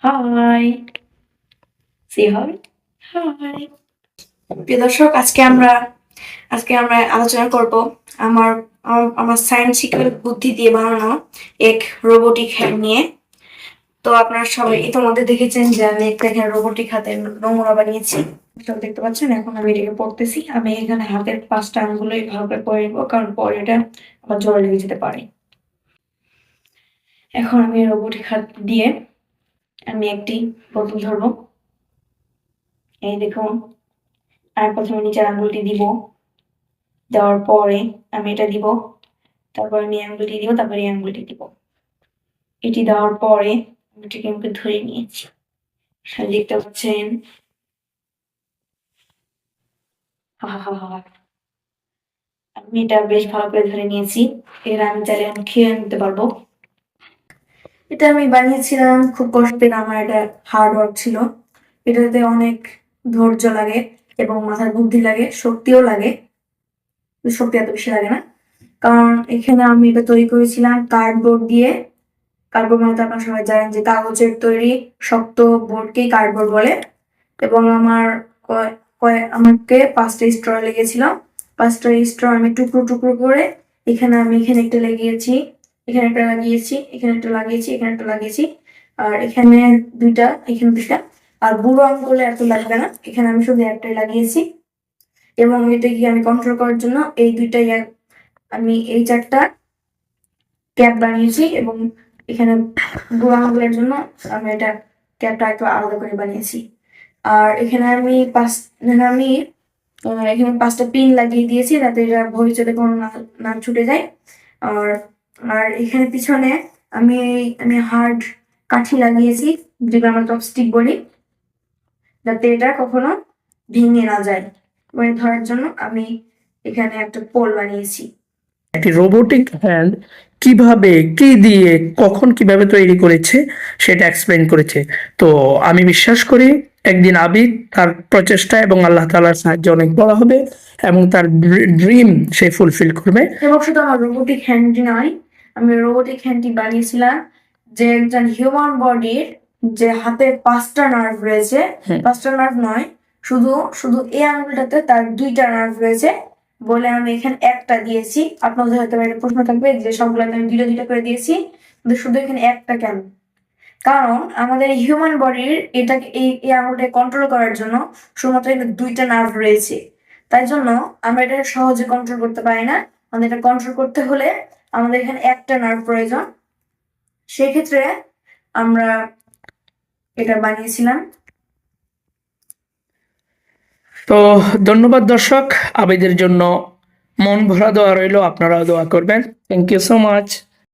High, সে high, high. প্রিয় দর্শক, আজকে আমরা আলোচনা করব আমার আমার সায়েন্সিক্যাল বুদ্ধি দিয়ে বানানো এক রোবোটিক হ্যান্ড নিয়ে। তো আপনারা সবাই ইতিমধ্যে দেখেছেন যে আমি একটা এখানে রোবোটিক হাতের নমুনা বানিয়েছি। দেখতে পাচ্ছেন, এখন আমি এটাকে পড়তেছি। আমি এখানে হাতের 5টা আঙ্গুলই ভালো করে পরে নেবো, কারণ পরে এটা আবার জোরে লেগে যেতে পারে। এখন আমি রোবোটিক হাত দিয়ে আমি একটি বোতল ধরবো। এই দেখুন, আমি প্রথমে নিচের আঙ্গুলটি দিব, দেওয়ার পরে আমি এটা দিব, তারপর আমি আঙ্গুলটি দিব, তারপরে এই আঙ্গুলটি দিব। এটি দেওয়ার পরে আমি এটাকে আমাকে ধরে নিয়েছি। দেখতে পাচ্ছেন, আমি এটা বেশ ভালো করে ধরে নিয়েছি। এর আমি চাইলে আমি খেয়ে নিতে পারবো। এটা আমি বানিয়েছিলাম খুব কষ্টের, আমার এটা হার্ড ওয়ার্ক ছিল। এটাতে অনেক ধৈর্য লাগে এবং মাথার বুদ্ধি লাগে, শক্তিও লাগে। শক্তি এত বেশি লাগে না, কারণ এখানে আমি এটা তৈরি করেছিলাম কার্ডবোর্ড দিয়ে। কার্ডবোর্ড মানে তো আপনারা সবাই জানেন যে কাগজের তৈরি শক্ত বোর্ডকেই কার্ডবোর্ড বলে। এবং আমাকে 5টা স্ট্র লেগেছিল। 5টা স্ট্র আমি টুকরো টুকরো করে এখানে একটা লাগিয়েছি, এখানে একটা লাগিয়েছি, এখানে একটা লাগিয়েছি, এখানে একটা লাগিয়েছি, আর এখানে দুইটা, এখানে দুইটা। আর বুড়ো আঙ্গুলে এত লাগবে না, এখানে আমি শুধু একটাই লাগিয়েছি। এবং এটাকে আমি কন্ট্রোল করার জন্য এই দুইটাই আমি এই 4টা ক্যাপ বানিয়েছি। এবং এখানে বুড়ো আঙুলের জন্য আমি এটা ক্যাপটা একটু আলাদা করে বানিয়েছি। আর এখানে আমি এখানে 5টা পিন লাগিয়ে দিয়েছি, যাতে এটা ভবিষ্যতে কোনো না ছুটে যায়। আর আর এখানে পিছনে আমি হার্ড কাঠি লাগিয়েছি, যেগুলো আমরা চপস্টিক বলি, যাতে এটা কখনো ভেঙে না যায়। মানে ধরার জন্য আমি এখানে একটা পোল বানিয়েছি। একটি রোবোটিক হ্যান্ড কিভাবে, কি দিয়ে, কখন কিভাবে তৈরি করেছে সেটা এক্সপ্লেন করেছে। তো আমি বিশ্বাস করি একদিন আবিদ তার প্রচেষ্টা এবং আল্লাহ তাআলার সাহায্যে অনেক বড় হবে এবং তার ড্রিম সে ফুলফিল করবে। এবং শুধু আমার রোবোটিক হ্যান্ডটি নয়, আমি রোবোটিক হ্যান্ডটি বানিয়েছিলাম যে একজন হিউম্যান বডির যে হাতে 5টা নার্ভ রয়েছে, 5টা নার্ভ নয়, শুধু শুধু এই আঙুলটাতে তার 2টা নার্ভ রয়েছে বলে আমি এখানে একটা দিয়েছি। আপনাদের হয়তো একটা প্রশ্ন থাকবে যে সবগুলোতে আমি 2টা করে দিয়েছি, কিন্তু শুধু এখানে একটা কেন? কারণ আমাদের হিউম্যান বডির এটাকে এই আঙুলটাকে কন্ট্রোল করার জন্য শুধুমাত্র এখানে 2টা নার্ভ রয়েছে। তাই জন্য আমরা এটা সহজে কন্ট্রোল করতে পারি না। আমাদের এটা কন্ট্রোল করতে হলে আমাদের এখানে একটা নার্ভ প্রয়োজন। সেক্ষেত্রে আমরা এটা বানিয়েছিলাম। তো ধন্যবাদ দর্শক, আবিদের জন্য মন ভরা দোয়া রইল, আপনারাও দোয়া করবেন। Thank you so much.